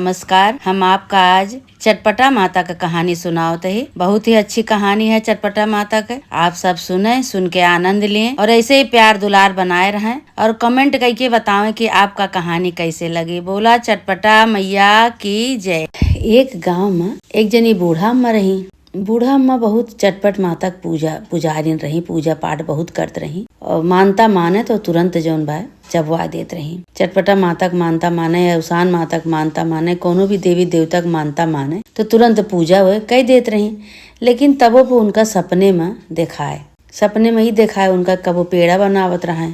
नमस्कार। हम आपका आज चटपटा माता का कहानी सुनावत है। बहुत ही अच्छी कहानी है चटपटा माता का। आप सब सुने, सुन के आनंद लिए और ऐसे ही प्यार दुलार बनाए रहें और कमेंट करके बतावें कि आपका कहानी कैसे लगी। बोला चटपटा मैया की जय। एक गांव में एक जनी बूढ़ा अम्मा रही। बूढ़ा अम्मा बहुत चटपट माता पुजारिन रही, पूजा पाठ बहुत करत रही और मानता माने तो तुरंत जौन बा चबवा देत रही। चटपटा माता के मानता माने या उसान माता के मानता माने, कोनो भी देवी देवता के मानता माने तो तुरंत पूजा हुए कई देत रही। लेकिन तबो वो उनका सपने में ही दिखाए उनका कबो पेड़ा बनावत रहे,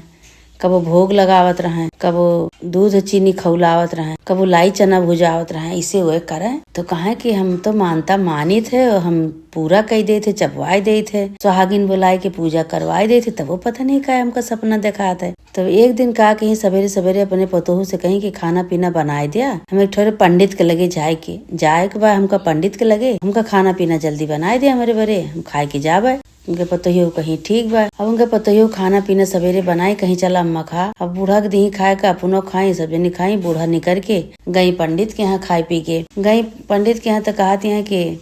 कबो भोग लगावत रहे, कबो दूध चीनी खौलावत रहे, कबो लाई चना भुजावत रहे। इसे वे करे तो कहे कि हम तो मानता मानी थे और हम पूरा कही दे थे, चबवाए दे थे, सुहागिन बुलाए के पूजा करवाए दे थे। तब वो पता नहीं का हमका सपना दिखा था। तो एक दिन कहा कहीं सवेरे सवेरे अपने पतोहू से कहीं कि खाना पीना बनाए दिया, हम एक ठोरे पंडित के लगे जाए के बाद हमका पंडित के लगे हमका खाना पीना जल्दी बनाए दिया, हमारे बरे हम खाए के जावे। उनके पतोहियो कहीं ठीक बा। अब उनके पतोहियो खाना पीना सवेरे बनाए कहीं चला अम्मा खा। अब बूढ़ा के दी खाए का अपनो खाई, सब जनी खाई। बूढ़ा निकल के गई पंडित के यहाँ खाए पी के गई पंडित के यहाँ तो कहती है कि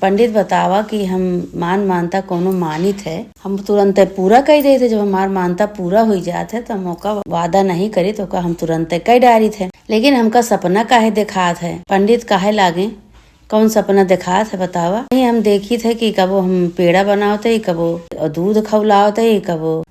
पंडित बतावा कि हम मानता कोनो मानित है, हम तुरंत पूरा कह दे थे। जब हमार मानता पूरा हो जात है तो मौका वादा नहीं करे तो का हम तुरंत कह डारी थे। लेकिन हमका सपना काहे दिखात है? पंडित काहे लागे कौन सपना दिखात है बतावा? नहीं हम देखी थे कि कबो हम पेड़ा बनावते, कबो दूध खौलावते, कबो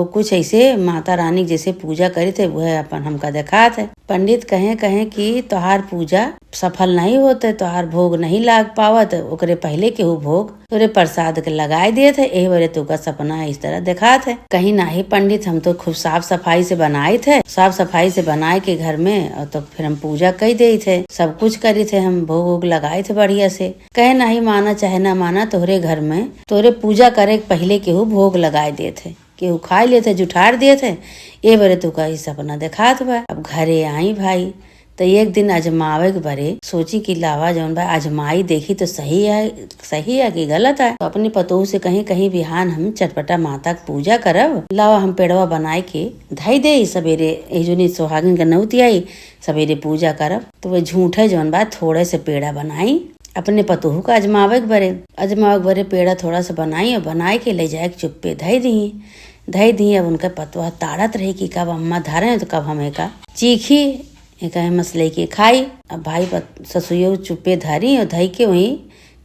कुछ ऐसे माता रानी जैसे पूजा करे थे वह अपन हमका दिखात है। पंडित कहे कि तोहार पूजा सफल नहीं होते, तोहार भोग नहीं लाग पावत, ओकरे पहले के वो भोग तोरे प्रसाद के लगाए दिए थे। एही वजह तुका सपना इस तरह दिखात है। कहीं नहीं पंडित, हम तो खूब साफ सफाई से बनाए थे, साफ सफाई से बनाए के घर में और तो फिर हम पूजा कई दे थे, सब कुछ करी थे, हम भोग लगाए थे बढ़िया से। कहे नहीं माना चाहे ना माना, तोहरे घर में तोरे पूजा करे पहले केहू भोग लगाए दिए थे, केहू खाए लिए थे, जुठार दिए थे। ये बरे तू का सपना दिखात बा। अब घरे आई भाई तो एक दिन अजमावे के बरे सोची कि लावा जौन बा अजमाई देखी तो सही है कि गलत है। तो अपनी पतोह से कहीं बिहान हम चटपटा माता की पूजा करब, लावा हम पेड़वा बनाए के धई दे सवेरे जो सुहागिन का नौती आई सवेरे पूजा करब। तो वह झूठे जौन बा थोड़े से पेड़ा बनाई अपने पतोह का अजमावे के बरे पेड़ा थोड़ा सा बनाई और बनाए के ले जाए चुप्पे धई दी। अब उनका पतवा ताड़त रही कि कब अम्मा धरे तो कब हमें का चीखी एक मसले की खाई। अब भाई ससुयो चुप्पे धरी और धई के वहीं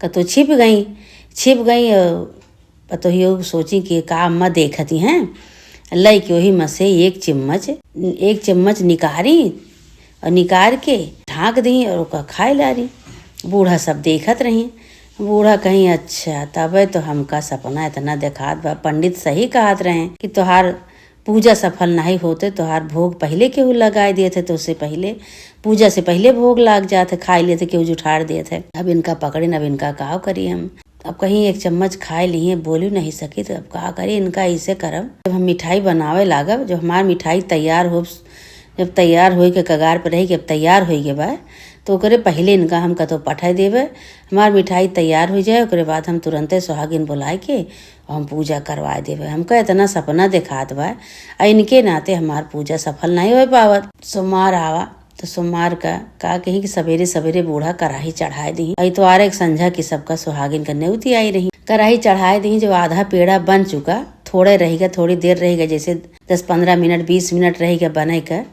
कतो छिप गई और पतोहियो सोची कि का अम्मा देखती हैं, लई के वही मसे एक चम्मच निकारी और निकार के ढाक दी और ओका खाए ला रही। बूढ़ा सब देखत रही। बूढ़ा कहीं अच्छा तबे तो हमका सपना इतना दिखात बा। पंडित सही कहत रहे कि तोहार पूजा सफल नहीं होते, तोहार भोग पहले केहू लगाए दिए थे, तो उससे पहले पूजा से पहले भोग लाग जाते, खाए लिए थे, केहू जुठार दिए थे। अब इनका पकड़े, अब इनका काव करी हम। अब कहीं एक चम्मच खाए लिए बोली नहीं सकी तो अब का करी इनका ऐसे करब। जब हम मिठाई बनावे लागब, जब हमार मिठाई जब तैयार हो के कगार पर रही कि अब तैयार हो गए बा तो ओकरे पहले इनका हम कतो पठा देवे। हमार मिठाई तैयार हो जाए ओकरे बाद हम तुरंते सुहागिन बुलाए के और हम पूजा करवा देवे। हमका इतना सपना दिखात बा इनके नाते हमार पूजा सफल नहीं हो पावत। सोमवार आवा तो सोमवार का कही कि सवेरे सवेरे बूढ़ा कढ़ाई चढ़ाए दी। इतवार एक संझा की सबका सुहागिन का न्योती आई रही। कढ़ाई चढ़ाए दी, जो आधा पेड़ा बन चुका, थोड़े रहेगा, थोड़ी देर रहेगा, जैसे 10-15 मिनट 20 मिनट रहेगा बने का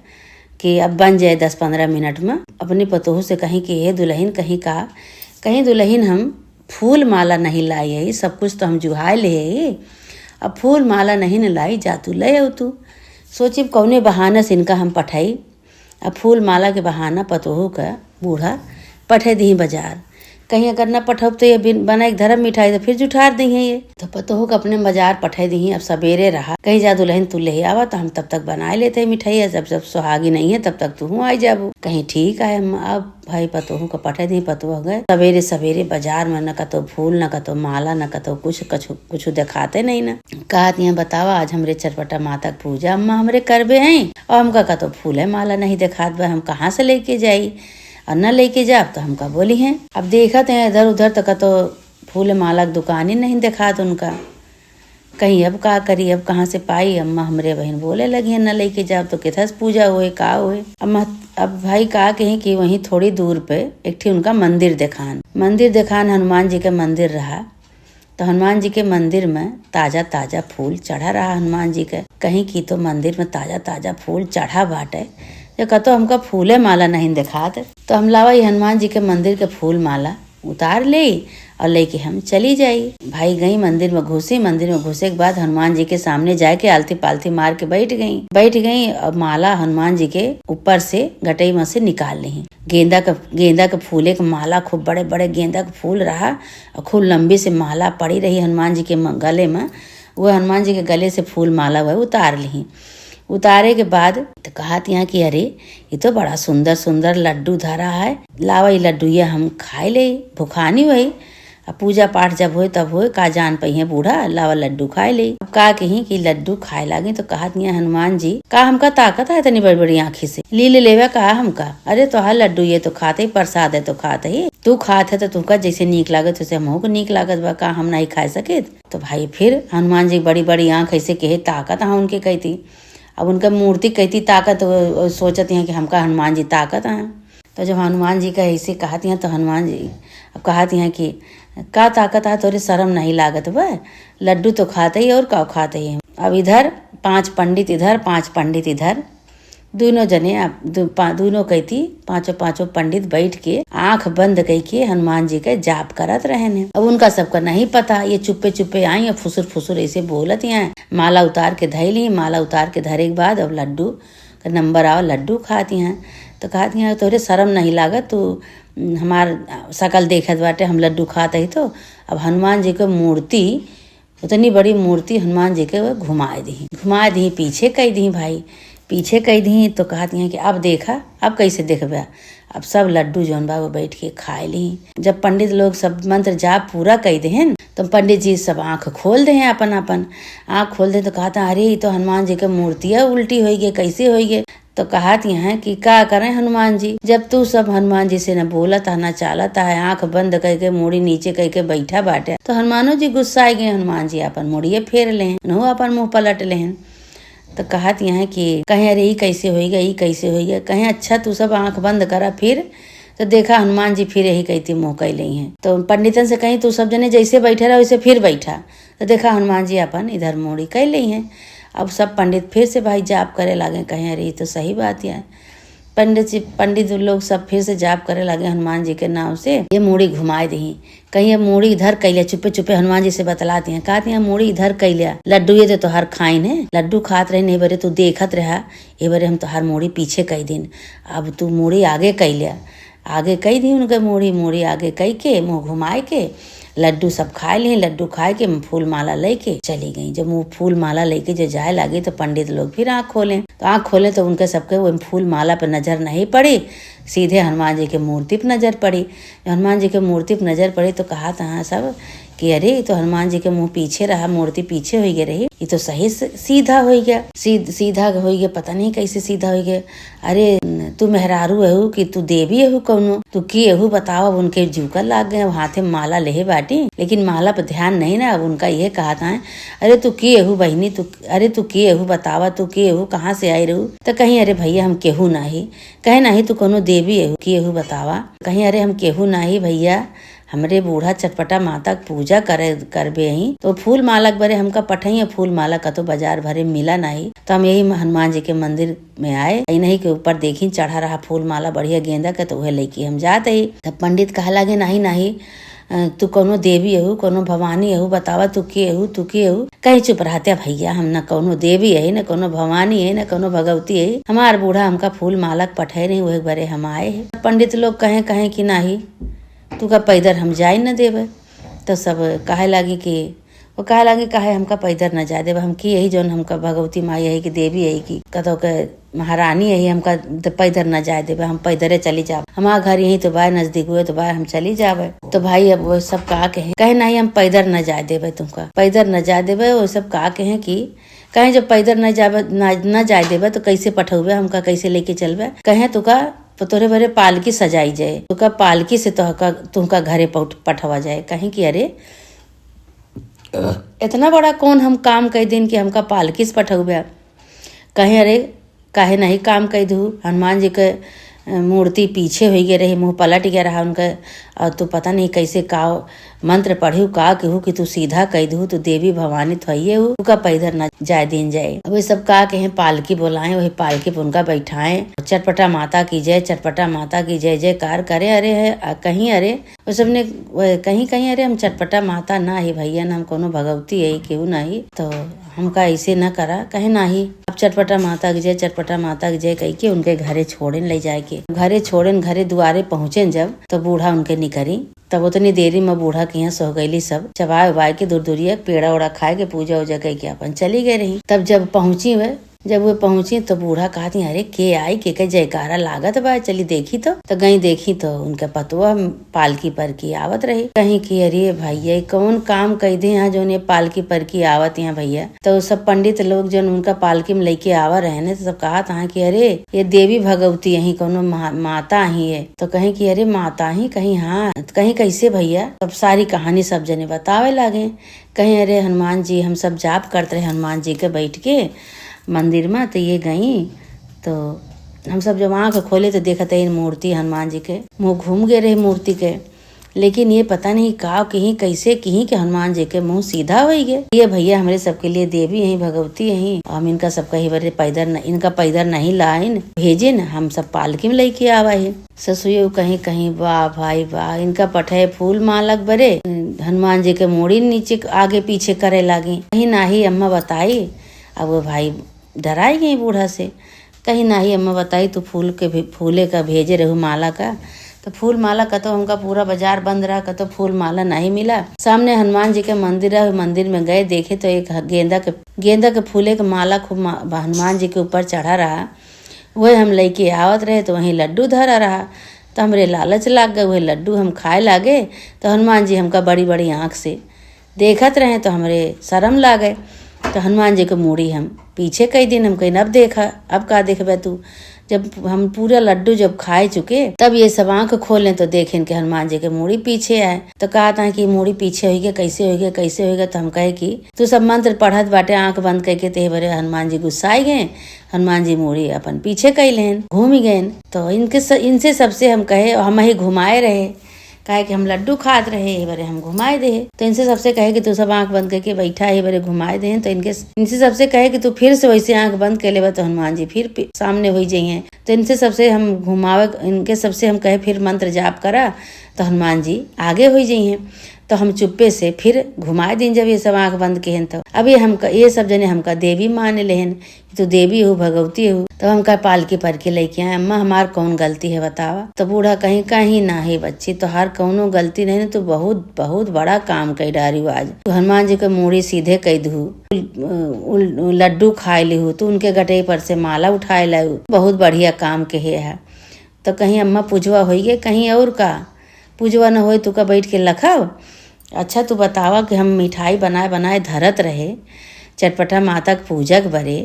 कि अब बन जाए 10-15 मिनट में। अपनी पतोह से कहीं कि हे दुल्हन, कहीं दुल्हन हम फूल माला नहीं लाई है, सब कुछ तो हम जुहाए ले है, अब फूल माला नहीं न लाई, जा तू ले आओ तू। सोची कौने बहाना से इनका हम पठाई। अब फूल माला के बहाना पतोह का बूढ़ा पठे दी बाजार। कहीं अगर न पठब तो ये बनाए धर्म मिठाई तो फिर जुठार दी है ये। तो पतोह का अपने बाजार पठे दी। अब सवेरे रहा कहीं जा दुल्हन तू ले आवा तो हम तब तक बनाए लेते मिठाई, जब सुहागी नहीं है तब तक तू आई जाबू। कहीं ठीक है। अब भाई पतोह का पठे दी, पतोह गए सवेरे सवेरे बाजार में, न कतो फूल न कतो माला न कतो कुछ दिखाते नहीं न। कहती है बतावा आज हमरे चटपटा माता की पूजा अम्मा हमरे करबे हैं और हमका कतो फूल है माला नहीं दिखात बा, हम कहाँ से लेके जाई और न लेके जा। तो हमका बोली हैं अब देखते हैं इधर उधर तो कतो फूल माला की दुकान ही नहीं दिखात उनका। कहीं अब का करी, अब कहाँ से पाई। अम्मा हमरे बहन बोले लगी है न लेके जाओ तो किथस पूजा हुए का हुए। अम्मा अब भाई का कहीं कि वहीं थोड़ी दूर पे एक थी उनका मंदिर देखान हनुमान जी का मंदिर रहा। तो हनुमान जी के मंदिर में ताजा ताजा फूल चढ़ा रहा हनुमान जी के। कहीं की तो मंदिर में ताजा ताजा फूल चढ़ा बाटे, जो कतो हमका फूले माला नहीं दिखात। तो हम लावा हनुमान जी के मंदिर के फूल माला उतार ले और लेके हम चली जाई। भाई गई मंदिर में घुसे के बाद हनुमान जी के सामने जाके आलती पालती मार के बैठ गई और माला हनुमान जी के ऊपर से गटई में से निकाल ली। गेंदा का फूले का माला, खूब बड़े बड़े गेंदा का फूल रहा और खूब लंबी से माला पड़ी रही हनुमान जी के गले में। वो हनुमान जी के गले से फूल माला वह उतार ली। उतारे के बाद तो कहा यहाँ कि अरे ये तो बड़ा सुंदर सुंदर लड्डू धरा है, लावा ये लड्डू ये हम खाए ले, भुखानी वही। अब पूजा पाठ जब होए तब होए, का जान पहिए बूढ़ा, लावा लड्डू खाए ले। अब का कहीं कि लड्डू खाए लागे तो कहा हनुमान जी का हमका ताकत है इतनी बड़ी बड़ी आँखी से ली ले लेवा कहा हमका। अरे तो हाँ लड्डू ये तो खाते ही, प्रसाद है तो खाते ही, तू खाते है तो तुमका जैसे नीक लागत वैसे हमको नीक लागत बा, का हम नहीं खाए सके। तो भाई फिर हनुमान जी बड़ी बड़ी आँख ऐसे कहे ताकत हाँ उनके कहती। अब उनका मूर्ति कहती ताकत, सोचती हैं कि हमका हनुमान जी ताकत हैं। तो जब हनुमान जी का ऐसे कहती हैं तो हनुमान जी अब कहती हैं कि का ताकत है, तोरे शर्म नहीं लागत बा, लड्डू तो खाते ही और का खाते ही। अब इधर 5 पंडित इधर 5 पंडित इधर, दोनों जने दोनों कहती पांचों पंडित बैठ के आंख बंद करके हनुमान जी के जाप करत रहे ने। अब उनका सबका नहीं पता, ये चुप्पे चुप्पे आई और फुसुर फुसुर ऐसे बोलत हैं। माला उतार के धैली, माला उतार के धरे के बाद अब लड्डू का नंबर आओ, लड्डू खाती हैं। तो कहती हैं तोरे शर्म नहीं लागत, तू हमार शकल देखत बाटे, हम लड्डू खाते ही। तो अब हनुमान जी के मूर्ति, उतनी बड़ी मूर्ति हनुमान जी के घुमा दी पीछे कह दी भाई, पीछे कह दी। तो कहती हैं कि अब देखा, अब कैसे देखबा। अब सब लड्डू जौन बा वो बैठ के खाए ली। जब पंडित लोग सब मंत्र जाप पूरा कह दे हैं तो पंडित जी सब आंख खोल दे हैं, अपन आंख खोल दे। तो कहता अरे ये तो हनुमान जी के मूर्तियाँ उल्टी हो गई, कैसे हो गई। तो कहती हैं कि क्या करें हनुमान जी, जब तू सब हनुमान जी से न बोलता न चालता है, आंख बंद करके मुड़ी नीचे करके बैठा बाटे। तो हनुमानो जी गुस्सा गए, हनुमान जी अपन मुड़िए फेर ले, अपन मुँह पलट ले। तो कहती हैं कि कहीं अरे कैसे होइगा, कहीं अच्छा तू सब आंख बंद करा। फिर तो देखा हनुमान जी फिर यही कहती मुँह कह ली हैं। तो पंडितन से कहीं तू सब जने जैसे बैठे रहा वैसे फिर बैठा। तो देखा हनुमान जी अपन इधर मुड़ी कह ली हैं। अब सब पंडित फिर से भाई जाप करे लागे, कहीं अरे तो सही बात है। पंडित लोग सब फिर से जाप करे लगे हनुमान जी के नाम से, ये मूड़ी घुमाए दी। कहीं मूड़ी इधर कैलिया, चुपे चुपे हनुमान जी से बतलाती हैं, कहती हैं मूड़ी इधर कैलिया, लड्डू ये तो हर खाइन है, लड्डू खात रहे नहीं बरे तू देखत रहा, ये बरे हम तो हर मूड़ी पीछे कई दिन, अब तू मूड़ी आगे कैलिया, आगे कई दी उनके मूड़ी आगे कई के मुँह घुमाए के लड्डू सब खाए लिए। लड्डू खाए के फूल माला लेके चली गई। जब वो फूल माला लेके जो जाए लगी तो पंडित लोग फिर आँख खोले। तो आँख खोले तो उनके सबके वो फूल माला पे नजर नहीं पड़ी, सीधे हनुमान जी के मूर्ति पे नजर पड़ी। हनुमान जी के मूर्ति पे नजर पड़ी तो कहा था सब कि अरे ये तो हनुमान जी के मुंह पीछे रहा, मूर्ति पीछे हो गई रही, ये तो सही सीधा हो गया, सीधा हो गया, पता नहीं कैसे सीधा हो गया। अरे तू मेहरारू एहू कि तू देवी एहू कौनो, तू की एहू बतावा। उनके जुकर लाग गए, हाथे में माला लेहे बाटी, लेकिन माला पर ध्यान नहीं ना। अब उनका यह कहा था अरे तू की एहू बहनी, तू की एहू बतावा, तू की एहू कहाँ से आई रहू। तो कहीं अरे भैया हम केहू नाही, कहे नहीं तू कोनो देवी एहू की एहू बतावा। कहीं अरे हम केहू नाही भैया, हमरे बूढ़ा चटपटा माता पूजा करबे ही तो फूल माला बरे हमका पठई फूल माला का तो बाजार भरे मिला नहीं। तो हम यही हनुमान जी के मंदिर में आए, नहीं के ऊपर देखी चढ़ा रहा फूल माला बढ़िया गेंदा का, तो वह लेके हम जाते ही। तब पंडित कहा लगे नहीं तू कोनो देवी एहू, कोनो भवानी एहू बतावा, तू के एहू। कहीं चुप रहते भैया, हम न कोनो देवी है, न कोनो भवानी है, न कोनो भगवती है, हमार बूढ़ा हमका फूल माला पठे नहीं, वही बरे हम आए है। पंडित लोग कहे कि नहीं तू का पैदर हम जाए न देवे। तो सब कहे लगी कि वो कहे लगे कहे हमका पैदर न जा देवे, हम की यही जौन हमका भगवती माई यही की देवी यही की कतो के महारानी यही हमका पैदर न जाए देवे, हम पैदरे चली जाब, हमारा घर यही तो बाय नजदीक हुए तो बाय हम चली जावे। तो भाई अब वो सब कहे नहीं हम पैदर न जाए देवे, तुमका पैदर न जा देवे। वो सब कहे कि कहे जब पैदर न जाए देवे तो कैसे पठौबे, हमका कैसे लेके चलबे। कहे तुका तो तोरे भरे पालकी सजाई जाए, तुका पालकी से तुमका घरे पठवा जाए। कहीं कि अरे इतना बड़ा कौन हम काम कह दिन कि हमका पालकी से पठौबे। कहे अरे काहे नहीं काम कह दू, हनुमान जी के मूर्ति पीछे हो गए रही, मुंह पलट गया रहा उनका, और तू पता नहीं कैसे का मंत्र पढ़ी का केहू कि तू सीधा कह दू, तू देवी भवानी थइये हूँ, का पैदर न जाए दिन जाए। अब ये सब का कहे पालकी बुलाए, वही पालकी पे उनका बैठाए, चटपटा माता की जय, चटपटा माता की जय जयकार करे। अरे है कहीं अरे वो सब ने कहीं कहीं अरे हम चटपटा माता ना ही भैया, हम कोनो भगवती है केहू नहीं, तो हमका ऐसे न करा कहे नाही। अब चटपटा माता की जय, चटपटा माता की जय कह के उनके घरे छोड़े ले जाए के, घरे छोड़े घरे दुआरे पहुँचे जब, तो बूढ़ा उनके निकरी। तब उतनी देरी में बूढ़ा के यहाँ सो गईली, सब चबाए उबाए के दूर दूरिया पेड़ा उड़ा खाए के पूजा उजा कह के अपन चली गई रही। तब जब पहुंची वे जब वो पहुंची तो बूढ़ा कहती अरे के आई के जयकारा लागत बा, चली देखी तो गई देखी तो उनका पतुआ पालकी पर की आवत रही। कहीं की अरे भैया कौन काम कह दे यहाँ जो ने पालकी पर की आवत यहाँ भैया। तो सब पंडित लोग जो उनका पालकी में लेके आवा रहे ने, तो सब कहा था कि अरे ये देवी भगवती यही कोनो माता ही है। तो कहीं की अरे माता ही, कहीं हाँ, कहीं कैसे भैया। सब सारी कहानी सब जने बतावे लागे। कहीं अरे हनुमान जी हम सब जाप करते रहे हनुमान जी के बैठ के मंदिर में, तो ये गई तो हम सब जब आँख खोले तो देखते हैं मूर्ति हनुमान जी के, मुँह घूम गए रहे मूर्ति के, लेकिन ये पता नहीं का कहीं कैसे कहीं के हनुमान जी के मुंह सीधा हो गए। ये भैया हमारे सबके लिए देवी यही भगवती यही, हम इनका सबका ही बड़े पैदर इनका पैदर नहीं लाइन भेजे न, हम सब पालकी में लेके आवा है। ससुयो कहीं कहीं वाह भाई वाह, इनका पठे फूल मालक बरे हनुमान जी के मोड़ी नीचे आगे पीछे करे लागी। कहीं नाही अम्मा बताई, अब वो भाई डराई गई बूढ़ा से। कहीं नाही अम्मा बताई तू फूले का भेजे रहू माला का, तो फूल माला का तो हमका पूरा बाजार बंद रहा, का तो फूल माला नहीं मिला। सामने हनुमान जी के मंदिर है, मंदिर में गए देखे तो एक गेंदा के फूले का माला खूब हनुमान जी के ऊपर चढ़ा रहा। वही हम लेके आवत रहे तो वहीं लड्डू धरा रहा, तो हमरे लालच लाग गए, वही लड्डू हम खाए लागे। तो हनुमान जी हमका बड़ी बड़ी आँख से देखत रहे, तो हमरे शर्म लागे। तो हनुमान जी के मूड़ी हम पीछे कई दिन हम कहीं अब देखा, अब का देखबे तू। जब हम पूरा लड्डू जब खाए चुके तब ये सब आँख खोलें तो देखें कि हनुमान जी के मूड़ी पीछे आए। तो कहा था कि मूड़ी पीछे हुई गया, कैसे हुई गया कैसे हुई गया। तो हम कहे कि तू सब मंत्र पढ़त बाटे आँख बंद करके, ते बरे हनुमान जी गुस्साए गए, हनुमान जी मूड़ी अपन पीछे कैलेन घूम ही गए। तो इनसे सबसे हम कहे हम ही घुमाए रहे, कहे कि हम लड्डू खात रहे ये बरे हम घुमाए दे। तो इनसे सबसे कहे कि तू सब आंख बंद करके बैठा है बरे घुमाए दे। तो इनसे सबसे कहे कि तू फिर से वैसे आंख बंद कर ले, तो हनुमान जी फिर सामने हो जाइए। तो इनसे सबसे हम घुमावे, इनके सबसे हम कहे फिर मंत्र जाप करा, तो हनुमान जी आगे हो जाइए। तो हम चुप्पे से फिर घुमाए दिन जब ये सब आंख बंद के हैं। तो अभी हमका ये सब जने हमका देवी मान लेहन, तो देवी हो भगवती हो। तो हमका पालकी पर के लेके आए। अम्मा हमार कौन गलती है बतावा। तो बूढ़ा कहीं कहीं ना है बच्ची, तो हर कौनो गलती नहीं, तो बहुत बहुत बड़ा काम कई डारी आज। तो हनुमान जी के मूड़ी सीधे कई दू, लड्डू खाए लिहू, तो उनके गटे पर से माला उठाए लाऊ, बहुत बढ़िया काम के है। तो कहीं अम्मा पूजवा हो गए, कहीं और का पूजवा न हो तू का बैठ के लखाव। अच्छा तू बतावा कि हम मिठाई बनाए बनाए धरत रहे चटपटा माता के पूजक बरे,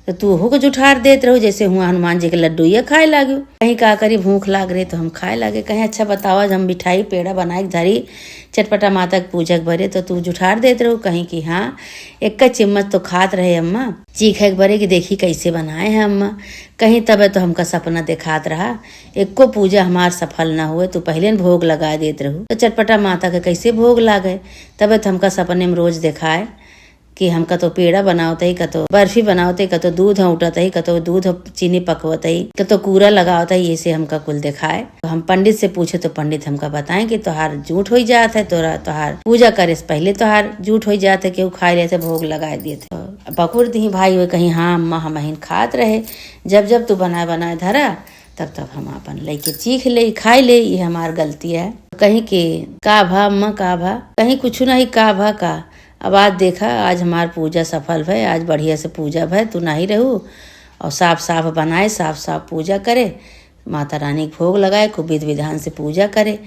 तो तू हो को जुठार देत रहो जैसे हुआ हनुमान जी के लड्डू ये खाए लागे। कहीं का करी भूख लाग रही तो हम खाए लागे। कहीं अच्छा बतावा हम मिठाई पेड़ा बनाए धरी चटपटा माता के पूजक बरे, तो तू जुठार देत रहो। कहीं कि हाँ एक चिम्मच तो खात रहे अम्मा, चीखे बरे कि देखी कैसे बनाए हैं अम्मा। कहीं तब तो हमका सपना दिखात रहा, एको पूजा हमार सफल ना हुए, तो पहले भोग लगा देत रहू। तो चटपटा माता के कैसे भोग लागे, तब तो हमका सपने में रोज दिखाए कि हम कतो पेड़ा बनावत है, कतो बर्फी बनावत है, कतो दूध औटत है, कतो दूध चीनी पकवत है, कतो कूरा लगावत है, ऐसे हमका कुल दिखाए। तो हम पंडित से पूछे तो पंडित हमका बताए कि तोहार झूठ हो जात है, तोहार पूजा करे से पहले तोहार झूठ हो जात है, केहू खाए लेते भोग लगाए दिए थे। तो पकुड़ दी भाई हुए कहीं हाँ अम्मा हम खात रहे, जब जब तू बनाए बनाए धरा तब तब हम अपन लेके चीख ले खाए ले, ये हमार गलती है। कहीं के का भा अम्मा का भा, कहीं कुछ नहीं का भा का। अब आज देखा आज हमार पूजा सफल भय, आज बढ़िया से पूजा भय, तू नहीं रहू और साफ साफ बनाए साफ साफ पूजा करे, माता रानी के भोग लगाए, खूब विधि विधान से पूजा करे।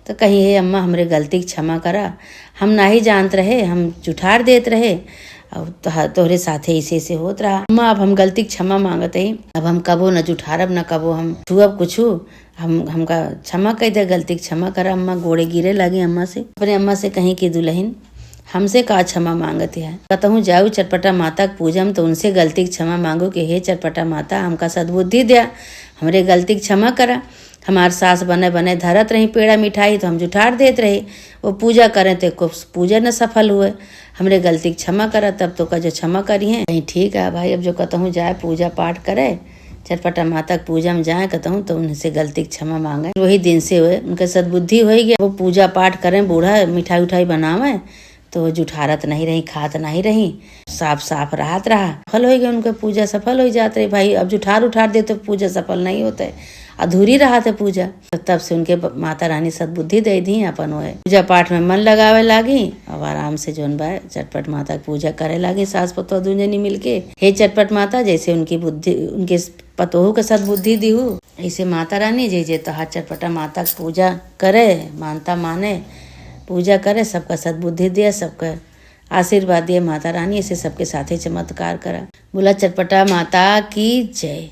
तो कहीं हे अम्मा हमरे गलती की क्षमा करा, हम नहीं जानत रहे, हम जुठार देत रहे और तोहरे साथे ऐसे ऐसे होत रहा। अम्मा अब हम गलती की क्षमा मांगत है, अब हम कबो न जुठारब न कबो हम छुअब कुछू, हमका क्षमा कह दे, गलती की क्षमा करा अम्मा। गोड़े गिरे लगे अम्मा से, अपने अम्मा से कहीं की दुल्हन हमसे का क्षमा मांगत है। कतहूँ जाऊ चटपटा माता के पूजम तो उनसे गलती की क्षमा मांगो कि हे चटपटा माता हमका सद्बुद्धि दिया, हमरे गलती की क्षमा करा। हमार सास बने बने धरत रही पेड़ा मिठाई तो हम जुठार देत रही, वो पूजा करें तो को पूजा न सफल हुए, हमरे गलती की क्षमा करा। तब तो का जो क्षमा करी है नहीं ठीक है भाई। अब जो कतहूँ जाए पूजा पाठ करे चटपटा माता के पूजा में जाए कतहूँ तो उनसे गलती की क्षमा मांगे। वही दिन से हुए उनके सद्बुद्धि हो गया, वो पूजा पाठ करें बूढ़ा मिठाई उठाई बनावे तो वो जुठारत नहीं रही, खात नहीं रही, साफ साफ राहत रहा, सफल हो गया उनका पूजा सफल हो जाते रही। भाई अब जुठार उठार दे तो पूजा सफल नहीं होते, अधूरी रहा था पूजा। तब से उनके माता रानी सद्बुद्धि दे दी अपन वो पूजा पाठ में मन लगावे लागी। अब आराम से जोन बा चटपट माता की पूजा करे लागी सास पतोह दुजनी मिलके। हे चटपट माता जैसे उनकी बुद्धि उनके पतोहू के सद्बुद्धि दी हो, ऐसे माता रानी जे तो हाथ चटपटा माता की पूजा करे, मानता माने पूजा करे, सबका सद्बुद्धि दिया, सबका आशीर्वाद दिए माता रानी, ऐसे सबके साथे चमत्कार करा। बोला चटपटा माता की जय।